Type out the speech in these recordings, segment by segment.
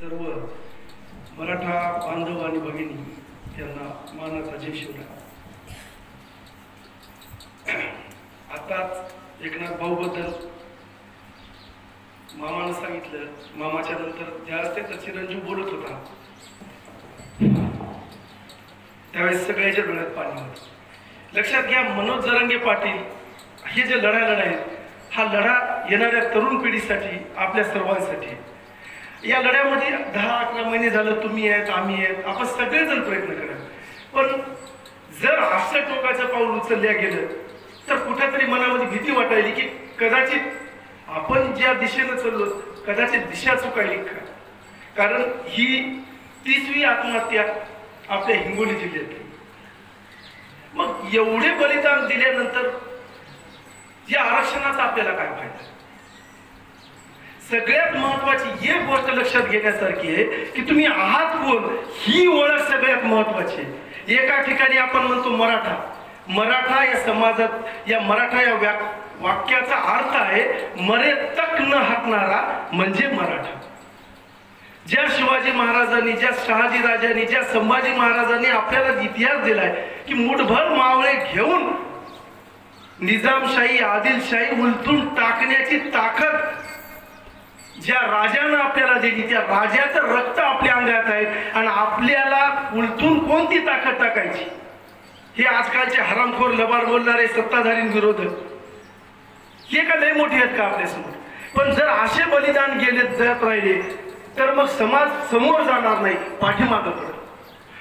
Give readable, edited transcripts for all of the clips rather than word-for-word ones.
सर्व मराठा बांधव आणि भगिनी त्यांना मानाचा जय शिवराय. आताच एकनाथ भाऊबद्दल मामानं सांगितलं. मामाच्या नंतर ज्यावेळेस ते चिरंजीव बोलत होता त्यावेळेस सगळ्याच्या डोळ्यात पाणी होतं. लक्षात घ्या, मनोज जरांगे पाटील हे जे लढा लढायत हा लढा येणाऱ्या तरुण पिढीसाठी, आपल्या सर्वांसाठी. या लढ्यामध्ये 10-11 महिने झालं तुम्ही आहेत, आम्ही आहेत, आपण सगळेजण प्रयत्न करा. पण जर असं टोकाचं पाऊल उचलल्या गेलं तर कुठेतरी मनामध्ये भीती वाटायली की कदाचित आपण ज्या दिशेनं चाललो कदाचित दिशा चुकायली का. कारण ही 30वी आत्महत्या आपल्या हिंगोली जिल्ह्यातली. मग एवढे बलिदान दिल्यानंतर या आरक्षणाचा आपल्याला काय फायदा. सगळ्यात महत्वाची एक गोष्ट लक्षात घेण्यासारखी आहे की तुम्ही आहात कोण ही ओळख सगळ्यात महत्वाची आहे. एका ठिकाणी आपण म्हणतो मराठा. मराठा या समाजात या मराठा या वाक्याचा अर्थ आहे मरे तक न हटणारा म्हणजे मराठा. ज्या शिवाजी महाराजांनी, ज्या शहाजी राजांनी, ज्या संभाजी महाराजांनी आपल्याला इतिहास दिलाय की मुठभर मावळे घेऊन निजामशाही, आदिलशाही उलटून टाकण्याची ताकद ज्या राजानं आपल्याला दिली, त्या राजाचं रक्त आपल्या अंगात आहे. आणि आपल्याला उलटून कोणती ताकद टाकायची हे आजकालचे हरामखोर लबाड बोलणारे सत्ताधारींविरोधक हे का लय मोठी आहेत का आपल्यासमोर. पण जर असे बलिदान गेले जात राहिले तर मग समाज समोर जाणार नाही, पाठीमागं पडत.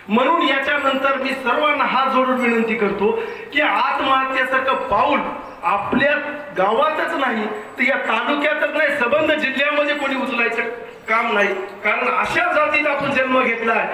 म्हणून याच्यानंतर मी सर्वांना हात जोडून विनंती करतो की आत्महत्येसारखं पाऊल आपल्या गावातच नाही तर या तालुक्यातच नाही, संबंध जिल्ह्यामध्ये कोणी उचलायचं काम नाही. कारण अशा जातीत आपण जन्म घेतलाय.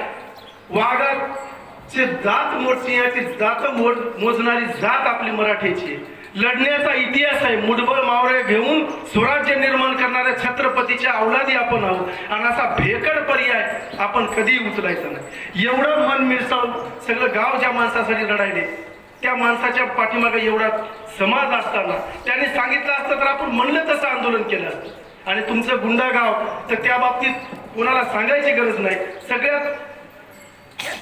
वाघाचे दात मोजण्याची जात मोजणारी जात आपली मराठीची. लढण्याचा इतिहास आहे. मुठभर मावळे घेऊन स्वराज्य निर्माण करणाऱ्या छत्रपतीच्या अवलादी आपण आहोत. आणि असा भेकड पर्याय आपण कधी उचलायचा नाही. एवढं मन मिरसावून सगळं गाव ज्या माणसासाठी लढायले त्या माणसाच्या पाठीमागे एवढा समाज असताना त्यांनी सांगितलं असतं तर आपण म्हणलं तसं आंदोलन केलं असतं. आणि तुमचं गुंडागाव तर त्या बाबतीत कोणाला सांगायची गरज नाही. सगळ्यात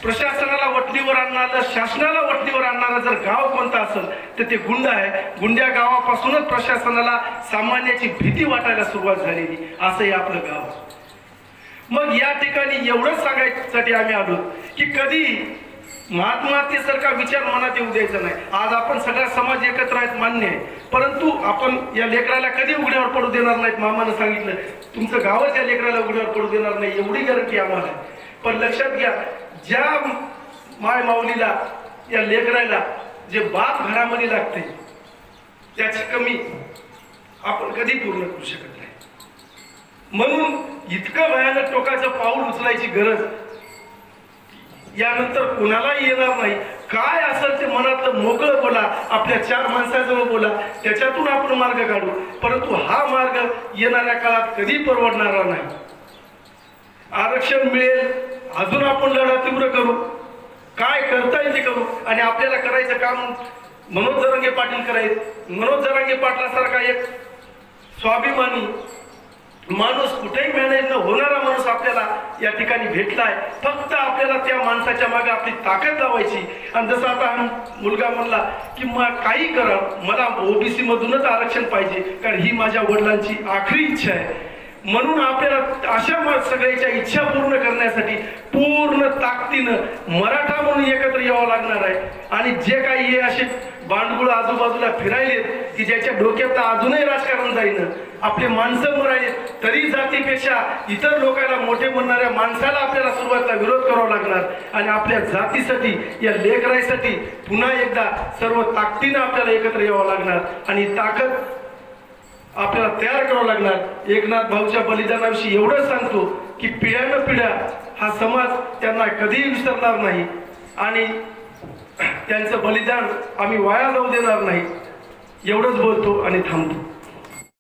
प्रशासनाला वटणीवर आणणारं, शासनाला वटणीवर आणणारं जर गाव कोणतं असेल तर ते गुंड आहे. गुंड्या गावापासूनच प्रशासनाला सामान्याची भीती वाटायला सुरुवात झालेली असं हे आपलं गाव. मग या ठिकाणी एवढंच सांगायसाठी आम्ही आलो की कधी आत्महत्येसारखा विचार मनात येऊ द्यायचा नाही. आज आपण सगळा समाज एकत्र आहेत मान्य आहे, परंतु आपण या लेकराला कधी उघड्यावर पडू देणार नाहीत. मामानं सांगितलं तुमचं गावच या लेकराला उघड्यावर पडू देणार नाही एवढी गॅरंटी आम्हाला आहे. पण लक्षात घ्या, ज्या माय माऊलीला या लेकराला जे बाप घरामध्ये लागते त्याची कमी आपण कधी पूर्ण करू शकत नाही. म्हणून इतकं भयानक टोकाचं पाऊल उचलायची गरज यानंतर कुणालाही येणार नाही. काय असेल ते मनातलं मोकळं बोला, आपल्या 4 माणसाजवळ बोला, त्याच्यातून आपण मार्ग काढू. परंतु हा मार्ग येणाऱ्या काळात कधी परवडणारा नाही. आरक्षण मिळेल अजून आपण लढा तीव्र करू, काय करता येईल ते करू. आणि आपल्याला करायचं काम मनोज जरांगे पाटील करायचं. मनोज जरांगे पाटलासारखा एक स्वाभिमानी माणूस, कुठेही मॅनेज न होणारा माणूस आपल्याला या ठिकाणी भेटलाय. फक्त आपल्याला त्या माणसाच्या मागे आपली ताकद लावायची. आणि जसं आता हा मुलगा म्हणला की काही करा, मला ओबीसी मधूनच आरक्षण पाहिजे कारण ही माझ्या वडिलांची आखरी इच्छा आहे. म्हणून आपल्याला अशा सगळ्याच्या इच्छा पूर्ण करण्यासाठी पूर्ण ताकदीनं मराठा म्हणून एकत्र यावं लागणार आहे. आणि जे काही हे असे बांडगुळ आजूबाजूला फिरायले की ज्याच्या डोक्यात अजूनही राजकारण जाईन, आपले माणसं मरायले तरी जातीपेक्षा इतर लोकांना मोठे म्हणणाऱ्या माणसाला आपल्याला सुरुवातीला विरोध करावा लागणार. आणि आपल्या जातीसाठी, या लेकराईसाठी पुन्हा एकदा सर्व ताकदीनं आपल्याला एकत्र यावं लागणार. आणि ताकद आपल्याला तयार करावं लागणार. एकनाथ भाऊच्या बलिदानाविषयी एवढं सांगतो की पिढ्यानं पिढ्या हा समाज त्यांना कधीही विसरणार नाही आणि त्यांचं बलिदान आम्ही वाया जाऊ देणार नाही. एवढंच बोलतो आणि थांबतो.